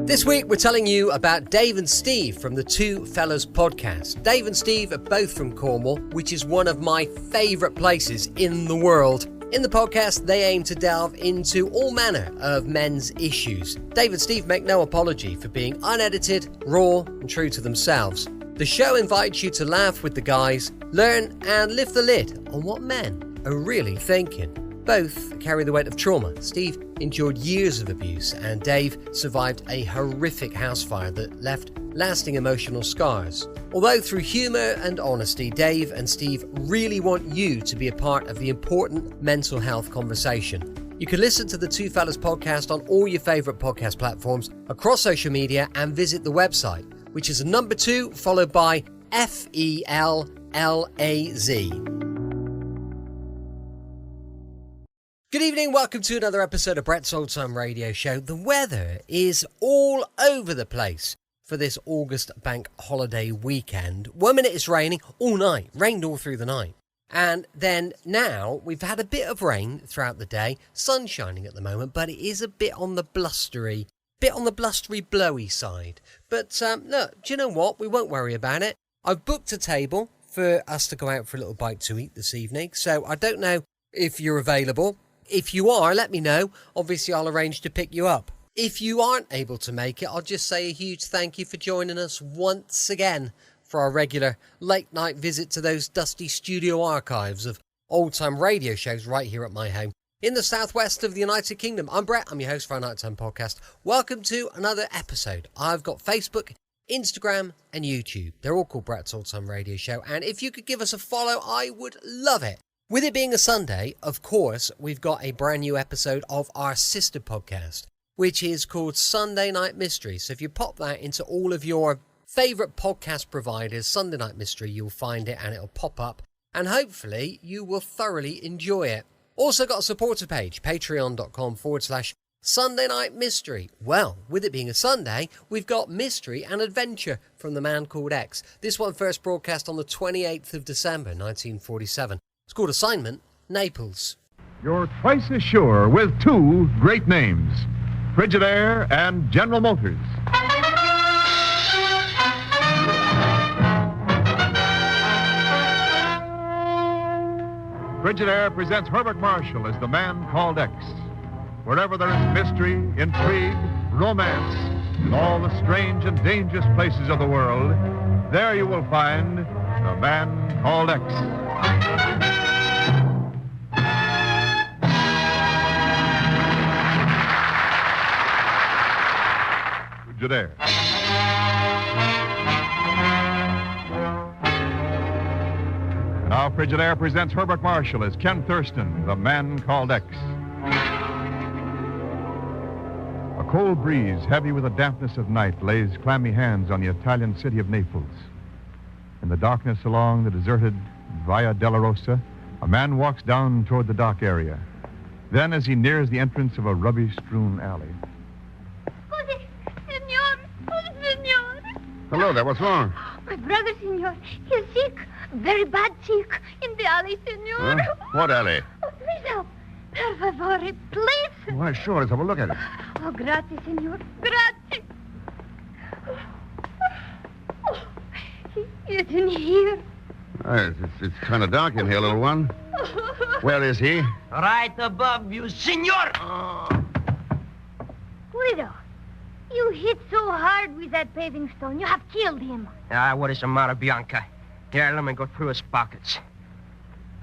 This week we're telling you about Dave and Steve from the Two Fellas podcast. Dave and Steve are both from Cornwall, which is one of my favourite places in the world. In the podcast, they aim to delve into all manner of men's issues. Dave and Steve make no apology for being unedited, raw, and true to themselves. The show invites you to laugh with the guys, learn and lift the lid on what men are really thinking. Both carry the weight of trauma. Steve endured years of abuse, and Dave survived a horrific house fire that left lasting emotional scars. Although through humour and honesty, Dave and Steve really want you to be a part of the important mental health conversation. You can listen to the Two Fellas podcast on all your favourite podcast platforms, across social media, and visit the website, which is a number 2 followed by FELLAZ. Good evening, welcome to another episode of Brett's Old Time Radio Show. The weather is all over the place for this August bank holiday weekend. 1 minute it's raining all night, rained all through the night. And then now we've had a bit of rain throughout the day, sun shining at the moment, but it is a bit on the blustery, blowy side. But look, do you know what? We won't worry about it. I've booked a table for us to go out for a little bite to eat this evening, so I don't know if you're available. If you are, let me know. Obviously, I'll arrange to pick you up. If you aren't able to make it, I'll just say a huge thank you for joining us once again for our regular late night visit to those dusty studio archives of old-time radio shows right here at my home in the southwest of the United Kingdom. I'm Brett. I'm your host for our Nighttime Podcast. Welcome to another episode. I've got Facebook, Instagram, and YouTube. They're all called Brett's Old Time Radio Show. And if you could give us a follow, I would love it. With it being a Sunday, of course, we've got a brand new episode of our sister podcast, which is called Sunday Night Mystery. So if you pop that into all of your favourite podcast providers, Sunday Night Mystery, you'll find it and it'll pop up. And hopefully you will thoroughly enjoy it. Also got a supporter page, patreon.com/Sunday Night Mystery. Well, with it being a Sunday, we've got mystery and adventure from the man called X. This one first broadcast on the 28th of December, 1947. It's called Assignment Naples. You're twice as sure with two great names, Frigidaire and General Motors. Frigidaire presents Herbert Marshall as the man called X. Wherever there is mystery, intrigue, romance, in all the strange and dangerous places of the world, there you will find the man called X. Frigidaire. Now Frigidaire presents Herbert Marshall as Ken Thurston, the man called X. A cold breeze, heavy with the dampness of night, lays clammy hands on the Italian city of Naples. In the darkness along the deserted Via della Rosa, a man walks down toward the dock area. Then, as he nears the entrance of a rubbish-strewn alley... Hello there, what's wrong? My brother, senor. He's sick. Very bad sick. In the alley, senor. Huh? What alley? Oh, please help. Per favore, please. Why, sure, let's have a look at it. Oh, grazie, senor. Grazie. Oh, he isn't here. It's kind of dark in here, little one. Where is he? Right above you, senor. Guido, you hit so hard with that paving stone. You have killed him. What is the matter, Bianca? Here, let me go through his pockets.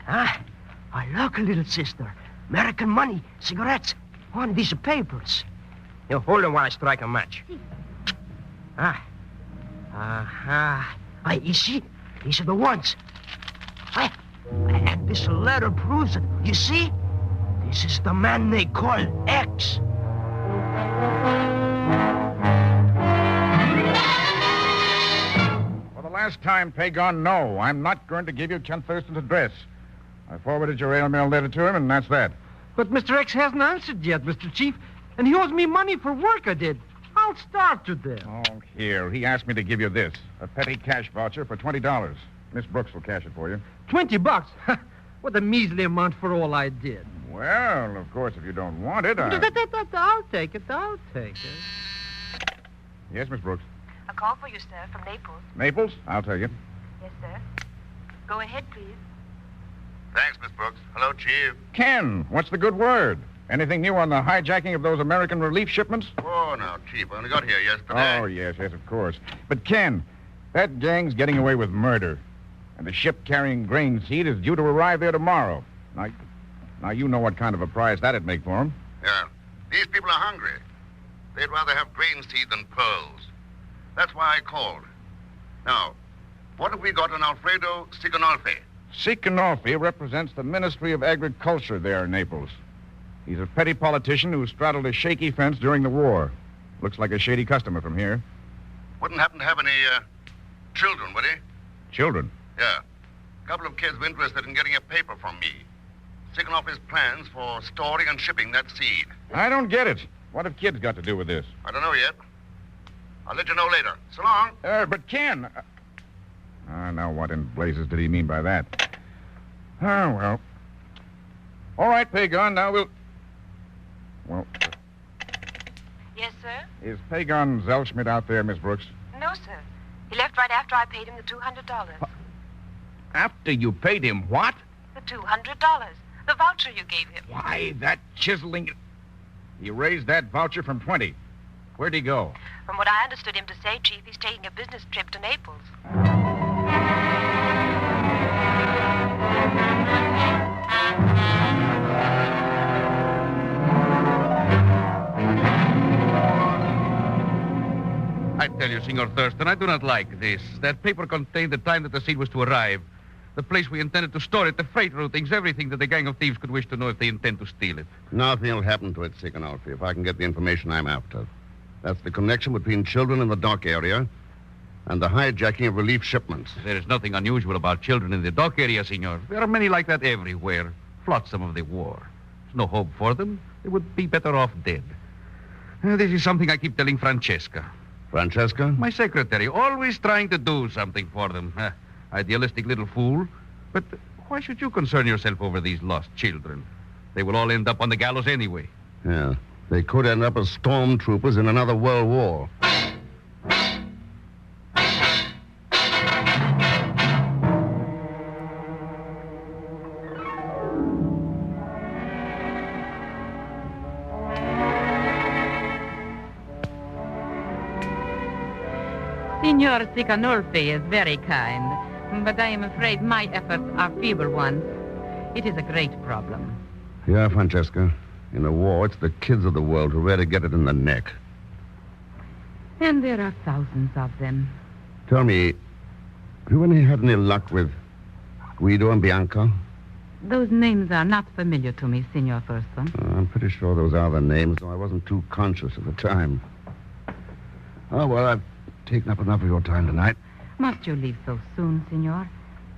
Look, little sister. American money, cigarettes, one of these papers. You hold on while I strike a match. You see? These are the ones. And this letter proves it. You see? This is the man they call X. For the last time, Pagon, no. I'm not going to give you Ken Thurston's address. I forwarded your airmail letter to him, and that's that. But Mr. X hasn't answered yet, Mr. Chief, and he owes me money for work I did. I'll start to this. Oh, here. He asked me to give you this, a petty cash voucher for $20. Miss Brooks will cash it for you. $20? What a measly amount for all I did. Well, of course, if you don't want it, I'll take it. Yes, Miss Brooks. A call for you, sir, from Naples. Naples? I'll tell you. Yes, sir. Go ahead, please. Thanks, Miss Brooks. Hello, Chief. Ken, what's the good word? Anything new on the hijacking of those American relief shipments? Oh, no, Chief. I only got here yesterday. Oh, yes, of course. But, Ken, that gang's getting away with murder. And the ship carrying grain seed is due to arrive there tomorrow. Now you know what kind of a prize that'd make for them. Yeah. These people are hungry. They'd rather have grain seed than pearls. That's why I called. Now, what have we got on Alfredo Sicanolfi? Sicanolfi represents the Ministry of Agriculture there in Naples. He's a petty politician who straddled a shaky fence during the war. Looks like a shady customer from here. Wouldn't happen to have any, children, would he? Children? Yeah. A couple of kids were interested in getting a paper from me. Sicanolfi's plans for storing and shipping that seed. I don't get it. What have kids got to do with this? I don't know yet. I'll let you know later. So long. But Ken... now what in blazes did he mean by that? Oh, well. All right, Pagon, now we'll... Well, Yes, sir? is Pagon Zellschmidt out there, Miss Brooks? No, sir. He left right after I paid him the $200. After you paid him what? The $200. The voucher you gave him. Why, that chiseling... He raised that voucher from 20. Where'd he go? From what I understood him to say, Chief, he's taking a business trip to Naples. I tell you, Senor Thurston, I do not like this. That paper contained the time that the seed was to arrive, the place we intended to store it, the freight routings, everything that the gang of thieves could wish to know if they intend to steal it. Nothing will happen to it, Sicanolfi, if I can get the information I'm after. That's the connection between children in the dock area and the hijacking of relief shipments. There is nothing unusual about children in the dock area, Senor. There are many like that everywhere. Flotsam of the war. There's no hope for them. They would be better off dead. This is something I keep telling Francesca. Francesca? My secretary, always trying to do something for them. Idealistic little fool. But why should you concern yourself over these lost children? They will all end up on the gallows anyway. Yeah. They could end up as stormtroopers in another world war. Signor Sicanolfi is very kind, but I am afraid my efforts are feeble ones. It is a great problem. Yeah, Francesca. In a war, it's the kids of the world who really get it in the neck. And there are thousands of them. Tell me, have you any had any luck with Guido and Bianca? Those names are not familiar to me, Signor Thurston. I'm pretty sure those are the names, though I wasn't too conscious at the time. Oh, well, I've taken up enough of your time tonight. Must you leave so soon, Signor?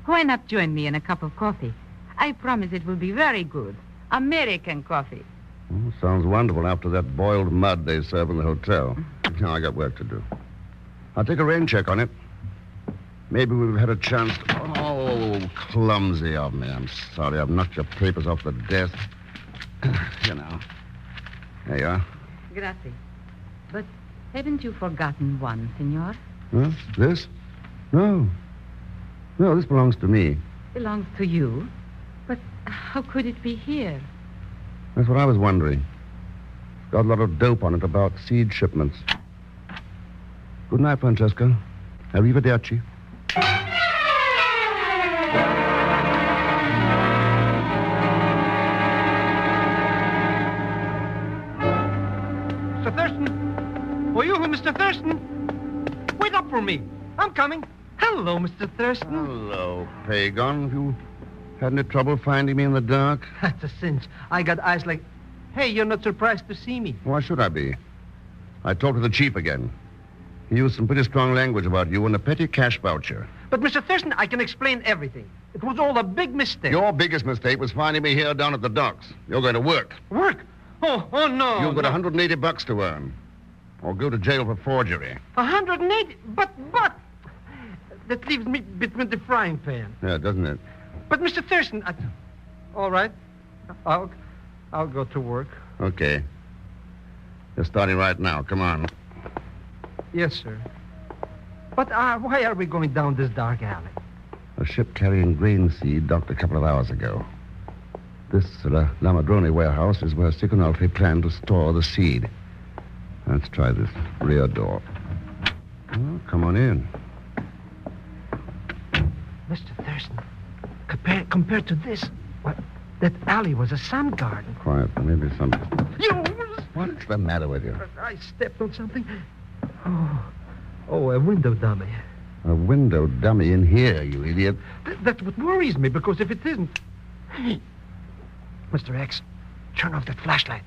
Why not join me in a cup of coffee? I promise it will be very good. American coffee. Well, sounds wonderful after that boiled mud they serve in the hotel. Now I got work to do. I'll take a rain check on it. Maybe we've had a chance to... Oh, clumsy of me. I'm sorry. I've knocked your papers off the desk. You know. There you are. Grazie. But haven't you forgotten one, Signor? Huh? This? No. No, this belongs to me. Belongs to you? But how could it be here? That's what I was wondering. It's got a lot of dope on it about seed shipments. Good night, Francesca. Arrivederci. Mr. Thurston? Oh, you, Mr. Thurston? Wait up for me. I'm coming. Hello, Mr. Thurston. Hello, Pagon. Have you had any trouble finding me in the dark? That's a cinch. I got eyes like... Hey, you're not surprised to see me. Why should I be? I talked to the chief again. He used some pretty strong language about you and a petty cash voucher. But, Mr. Thurston, I can explain everything. It was all a big mistake. Your biggest mistake was finding me here down at the docks. You're going to work. Work? Oh, no. You've got no. $180 to earn. Or go to jail for forgery. 180? But... That leaves me between the frying pan. Yeah, doesn't it? But, Mr. Thurston, all right. I'll go to work. Okay. You're starting right now. Come on. Yes, sir. But why are we going down this dark alley? A ship carrying grain seed docked a couple of hours ago. This Lamadrone warehouse is where Siconolfi planned to store the seed. Let's try this rear door. Oh, come on in. Mr. Thurston, compared to this, that alley was a sun garden. Quiet, there may be something. You... What's the matter with you? I stepped on something. Oh, a window dummy. A window dummy in here, you idiot. That's what worries me, because if it isn't... Hey, Mr. X, turn off that flashlight.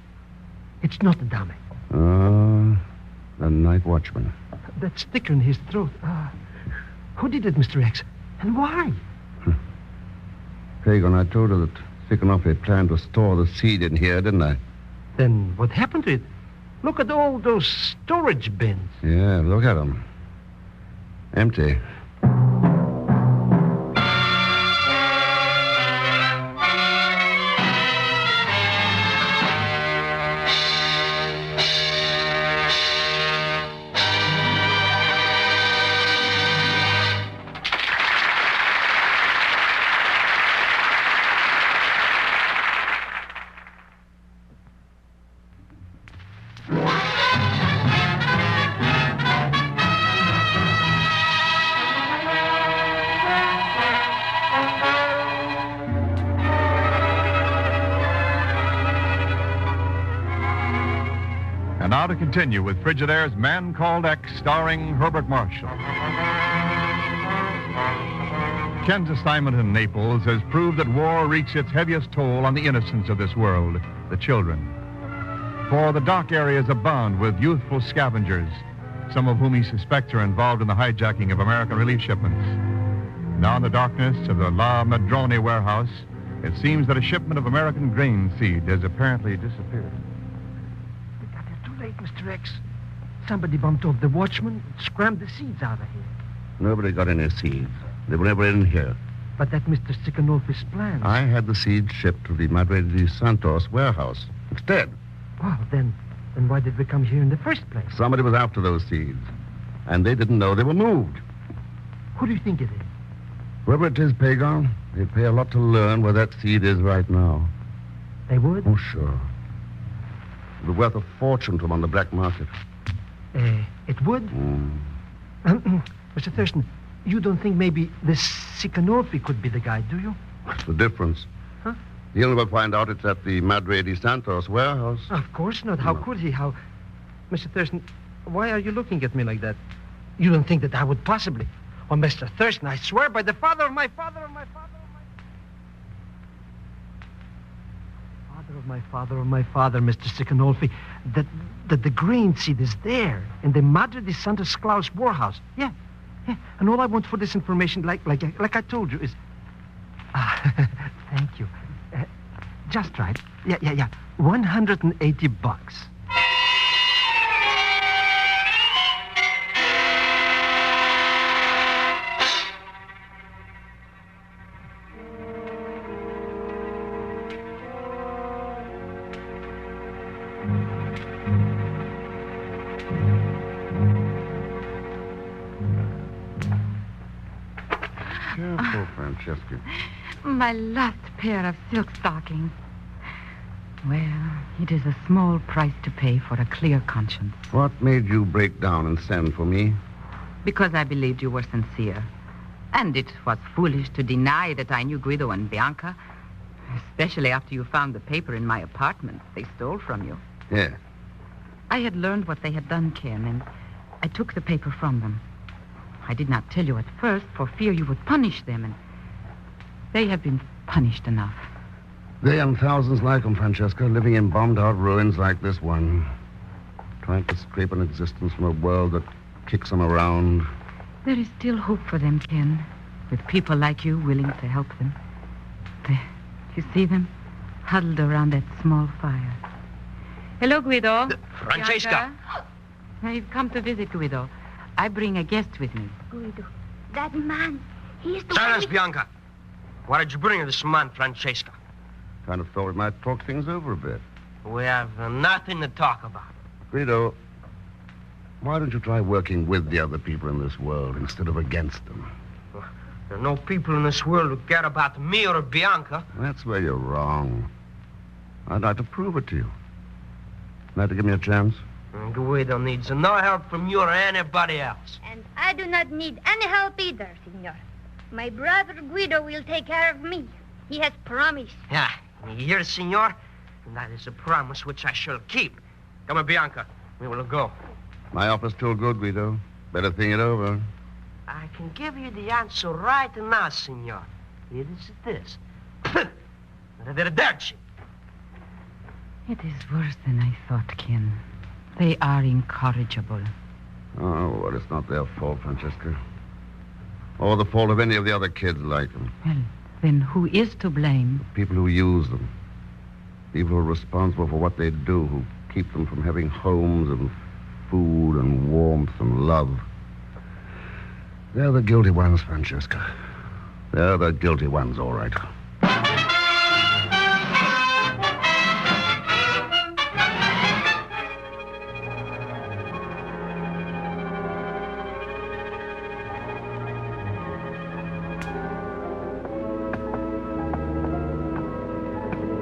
It's not a dummy. The night watchman. That sticker in his throat. Who did it, Mr. X? And why? Pagan, I told her that Siconolfi planned to store the seed in here, didn't I? Then what happened to it? Look at all those storage bins. Yeah, look at them. Empty. And now to continue with Frigidaire's Man Called X, starring Herbert Marshall. Ken's assignment in Naples has proved that war wreaks its heaviest toll on the innocents of this world, the children. For the dock areas abound with youthful scavengers, some of whom he suspects are involved in the hijacking of American relief shipments. Now in the darkness of the La Madrone warehouse, it seems that a shipment of American grain seed has apparently disappeared. Late, Mr. X. Somebody bumped off the watchman, scrammed the seeds out of here. Nobody got any seeds. They were never in here. But that Mr. Siconolfi's plans. I had the seeds shipped to the Madre de Santos warehouse instead. Well, then why did we come here in the first place? Somebody was after those seeds, and they didn't know they were moved. Who do you think it is? Whoever it is, Pagan, they'd pay a lot to learn where that seed is right now. They would? Oh, sure. It would be worth a fortune to them on the black market. It would? Mr. Thurston, you don't think maybe this Siconolfi could be the guy, do you? What's the difference? Huh? He'll never find out it's at the Madre de Santos warehouse. Of course not. How could he? How... Mr. Thurston, why are you looking at me like that? You don't think that I would possibly... Oh, Mr. Thurston, I swear by the father of my father of my father of my... Father of my father, Mr. Siconolfi, that the grain seed is there in the Madre de Santos Claus warehouse. Yeah. And all I want for this information, like I told you, is... thank you. Just right. Yeah. $180. Careful, Francesca. My last pair of silk stockings. Well, it is a small price to pay for a clear conscience. What made you break down and send for me? Because I believed you were sincere. And it was foolish to deny that I knew Guido and Bianca, especially after you found the paper in my apartment they stole from you. Yeah. I had learned what they had done, Ken, and I took the paper from them. I did not tell you at first for fear you would punish them, and they have been punished enough. They and thousands like them, Francesca, living in bombed-out ruins like this one. Trying to scrape an existence from a world that kicks them around. There is still hope for them, Ken, with people like you willing to help them. There, you see them? Huddled around that small fire. Hello, Guido. Francesca. Bianca. I've come to visit Guido. I bring a guest with me. Guido, that man, he's the Silence, one... Bianca. Why did you bring this man, Francesca? Kind of thought we might talk things over a bit. We have nothing to talk about. Guido, Why don't you try working with the other people in this world instead of against them? There are no people in this world who care about me or Bianca. That's where you're wrong. I'd like to prove it to you. Like to give me a chance? Guido needs no help from you or anybody else. And I do not need any help either, senor. My brother Guido will take care of me. He has promised. Yeah, you hear, senor? And that is a promise which I shall keep. Come on, Bianca. We will go. My offer's still good, Guido. Better think it over. I can give you the answer right now, senor. It is this. Arrivederci. It is worse than I thought, Ken. They are incorrigible. Oh, well, it's not their fault, Francesca. Or the fault of any of the other kids like them. Well, then who is to blame? People who use them. People who are responsible for what they do, who keep them from having homes and food and warmth and love. They're the guilty ones, Francesca. They're the guilty ones, all right.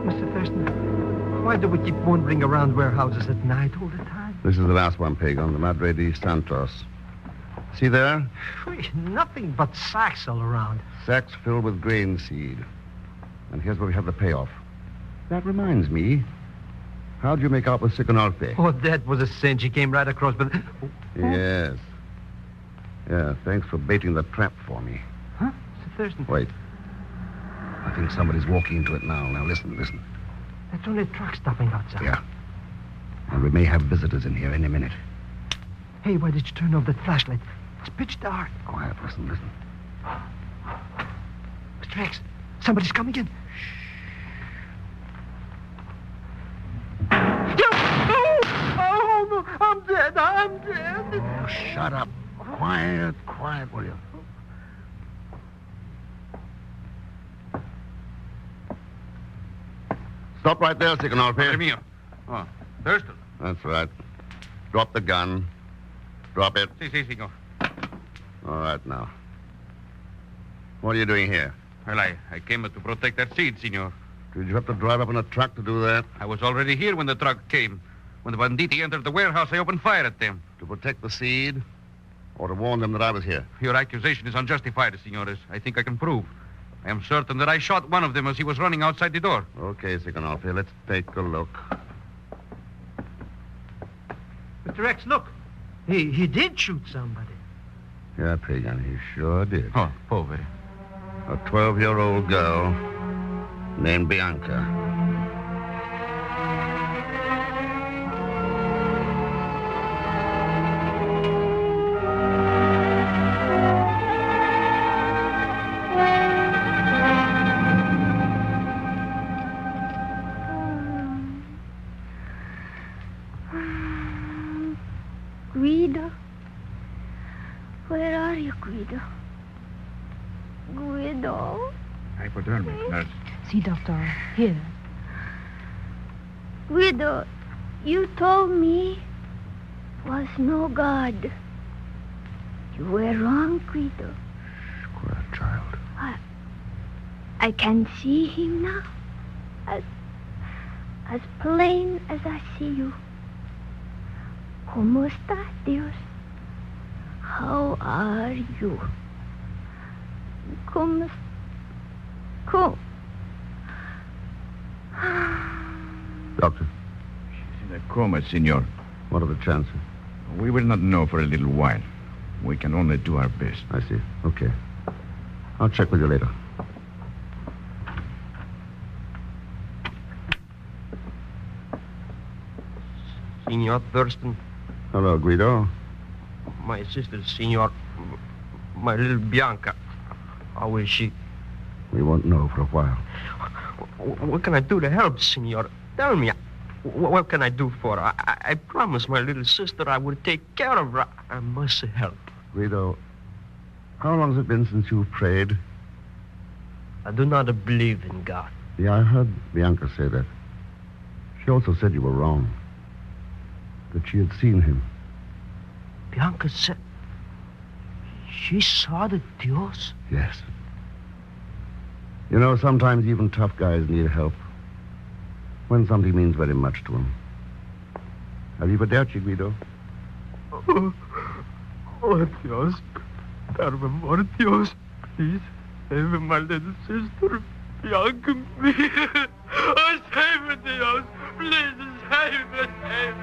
Mr. Thurston, why do we keep wandering around warehouses at night all the time? This is the last one, Pagan, the Madre de Santos. See there? Nothing but sacks all around. Sacks filled with grain seed. And here's where we have the payoff. That reminds me. How'd you make out with Siconolfe? Oh, that was a cinch. He came right across, but... Yes. Yeah, thanks for baiting the trap for me. Huh? Mr. Thurston? Wait. I think somebody's walking into it now. Now, listen. That's only a truck stopping outside. Yeah. And we may have visitors in here any minute. Hey, why did you turn off that flashlight? It's pitch dark. Quiet, listen. Mr. X, somebody's coming in. Oh, no, I'm dead. Oh, shut up. Quiet, will you? Stop right there, Siconolfe. Padre mio. Oh, Thurston. That's right. Drop the gun. Drop it. Si, senor. All right, now. What are you doing here? Well, I came to protect that seed, senor. Did you have to drive up in a truck to do that? I was already here when the truck came. When the banditti entered the warehouse, I opened fire at them. To protect the seed? Or to warn them that I was here? Your accusation is unjustified, senores. I think I can prove. I am certain that I shot one of them as he was running outside the door. Okay, Siconolfe, let's take a look. Mr. X, look. He did shoot somebody. Yeah, Pagan, he sure did. Oh, poveri. A 12-year-old girl named Bianca. Guido? Where are you, Guido? Guido? Hypodermic, nurse. See, doctor, here. Guido, you told me was no God. You were wrong, Guido. Quiet, child. I can see him now. As plain as I see you. ¿Cómo está, Dios? How are you? ¿Cómo? Doctor, She's in a coma, senor. what are the chances? We will not know for a little while. We can only do our best. I see. Okay. I'll check with you later. Senor Thurston, Hello, Guido. my sister, senor, my little Bianca. How is she? We won't know for a while. What can I do to help, senor? Tell me. What can I do for her? I promised my little sister I would take care of her. I must help. Guido, how long has it been since you've prayed? I do not believe in God. Yeah, I heard Bianca say that. She also said you were wrong. That she had seen him. Bianca said... She saw the Dios? Yes. You know, sometimes even tough guys need help. When something means very much to them. Arrivederci, Guido. Oh, Dios. Per amor Dios. Please, save my little sister, Bianca. Oh, save me, Dios. Please, save me, save me.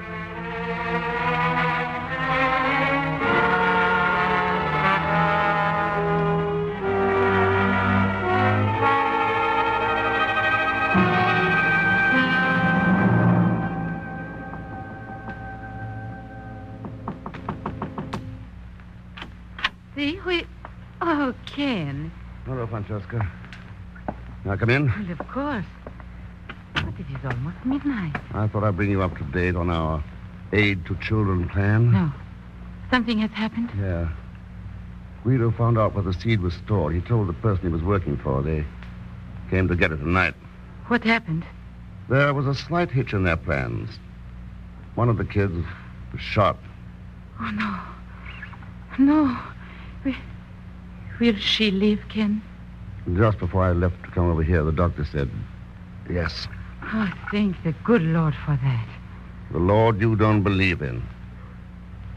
See, Oh, Ken. Hello, Francesca. Now, come in. Well, of course. But it is almost midnight. I thought I'd bring you up to date on our aid to children plan. No. Something has happened? Yeah. Guido found out where the seed was stored. He told the person he was working for. They came to get it tonight. What happened? There was a slight hitch in their plans. One of the kids was shot. Oh, no. No. Will she live, Ken? Just before I left to come over here, the doctor said, yes. Oh, thank the good Lord for that. The Lord you don't believe in.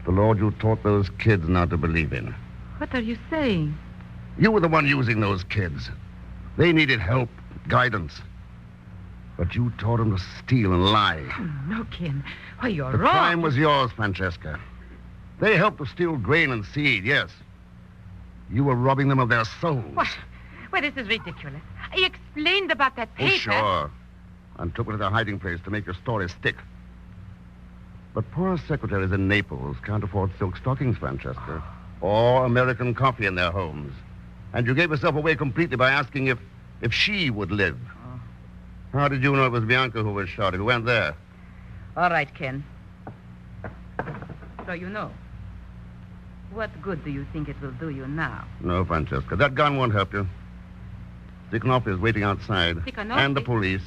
The Lord you taught those kids not to believe in. What are you saying? You were the one using those kids. They needed help, guidance. But you taught them to steal and lie. Oh, no, Ken. Why, you're The wrong. crime was yours, Francesca. They helped to steal grain and seed, yes. You were robbing them of their souls. What? Well, this is ridiculous. I explained about that paper. Oh, sure. And took it to their hiding place to make your story stick. But poor secretaries in Naples can't afford silk stockings, Francesca. Or American coffee in their homes. And you gave yourself away completely by asking if she would live. How did you know it was Bianca who was shot? Who went there? All right, Ken. So you know. What good do you think it will do you now? No, Francesca. That gun won't help you. Stikanoff is waiting outside. Stikanoff? And the police.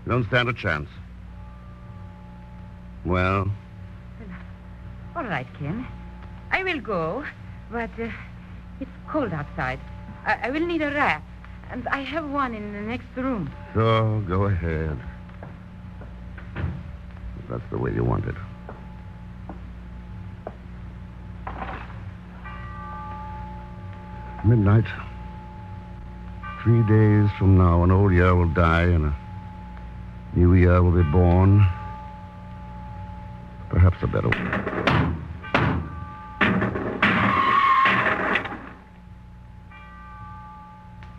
You don't stand a chance. Well? All right, Ken. I will go, but it's cold outside. I will need a wrap, and I have one in the next room. Sure, go ahead. If that's the way you want it. Midnight. 3 days from now, an old year will die and a new year will be born. Perhaps a better one.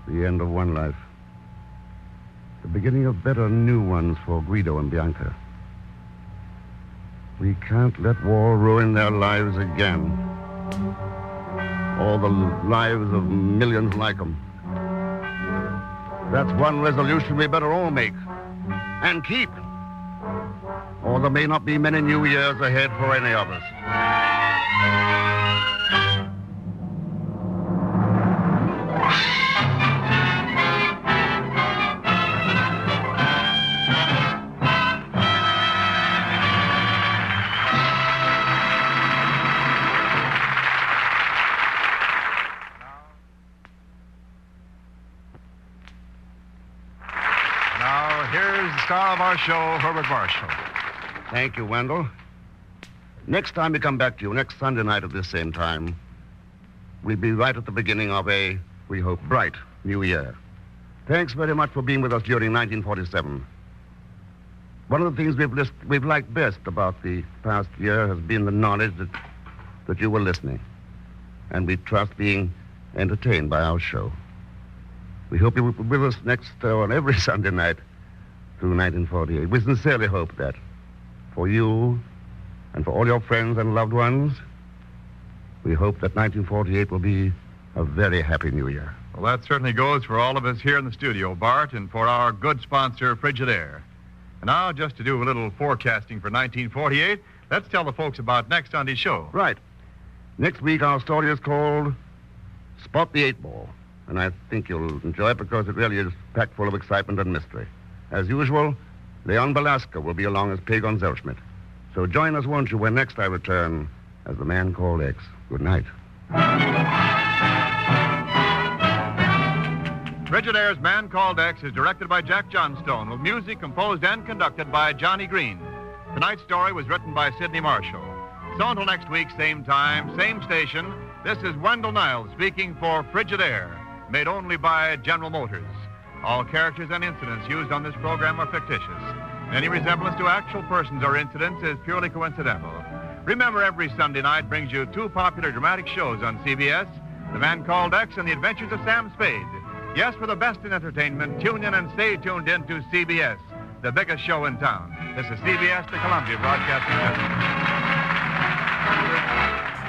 The end of one life. The beginning of better new ones for Guido and Bianca. We can't let war ruin their lives again. All the lives of millions like them. That's one resolution we better all make. And keep. Or there may not be many new years ahead for any of us. Star of our show, Herbert Marshall. Thank you, Wendell. Next time we come back to you, next Sunday night at this same time, we'll be right at the beginning of a, we hope, bright new year. Thanks very much for being with us during 1947. One of the things we've liked best about the past year has been the knowledge that you were listening. And we trust being entertained by our show. We hope you will be with us next on every Sunday night through 1948. We sincerely hope that for you and for all your friends and loved ones, we hope that 1948 will be a very happy new year. Well, that certainly goes for all of us here in the studio, Bart, and for our good sponsor, Frigidaire. And now, just to do a little forecasting for 1948, let's tell the folks about next Sunday's show. Right. Next week, our story is called Spot the 8-Ball. And I think you'll enjoy it because it really is packed full of excitement and mystery. As usual, Leon Belasco will be along as P. Gonzalschmidt. So join us, won't you, when next I return as The Man Called X. Good night. Frigidaire's Man Called X is directed by Jack Johnstone, with music composed and conducted by Johnny Green. Tonight's story was written by Sidney Marshall. So until next week, same time, same station, this is Wendell Niles speaking for Frigidaire, made only by General Motors. All characters and incidents used on this program are fictitious. Any resemblance to actual persons or incidents is purely coincidental. Remember, every Sunday night brings you two popular dramatic shows on CBS, The Man Called X and The Adventures of Sam Spade. Yes, for the best in entertainment, tune in and stay tuned in to CBS, the biggest show in town. This is CBS, the Columbia Broadcasting Network.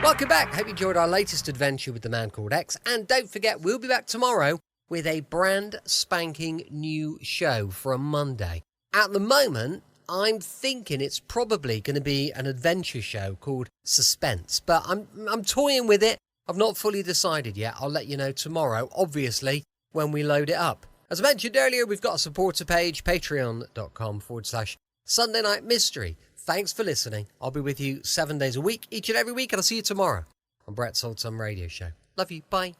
Welcome back. Hope you enjoyed our latest adventure with The Man Called X. And don't forget, we'll be back tomorrow with a brand spanking new show for a Monday. At the moment, I'm thinking it's probably going to be an adventure show called Suspense, but I'm toying with it. I've not fully decided yet. I'll let you know tomorrow, obviously, when we load it up. As I mentioned earlier, we've got a supporter page, patreon.com/Sunday Night Mystery. Thanks for listening. I'll be with you 7 days a week, each and every week, and I'll see you tomorrow on Brett's Old Time Radio Show. Love you. Bye.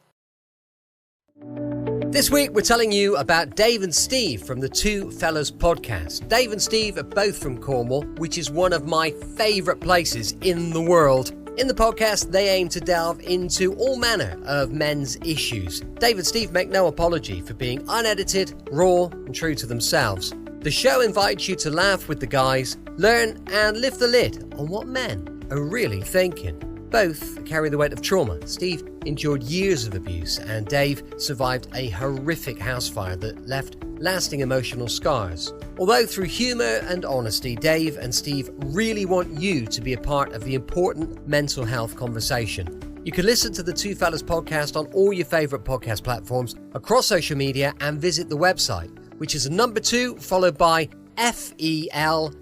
This week, we're telling you about Dave and Steve from the Two Fellas podcast. Dave and Steve are both from Cornwall, which is one of my favourite places in the world. In the podcast, they aim to delve into all manner of men's issues. Dave and Steve make no apology for being unedited, raw, and true to themselves. The show invites you to laugh with the guys, learn and lift the lid on what men are really thinking. Both carry the weight of trauma. Steve endured years of abuse, and Dave survived a horrific house fire that left lasting emotional scars. Although through humour and honesty, Dave and Steve really want you to be a part of the important mental health conversation. You can listen to the Two Fellas podcast on all your favourite podcast platforms, across social media, and visit the website, which is a number 2 followed by FELLAZ.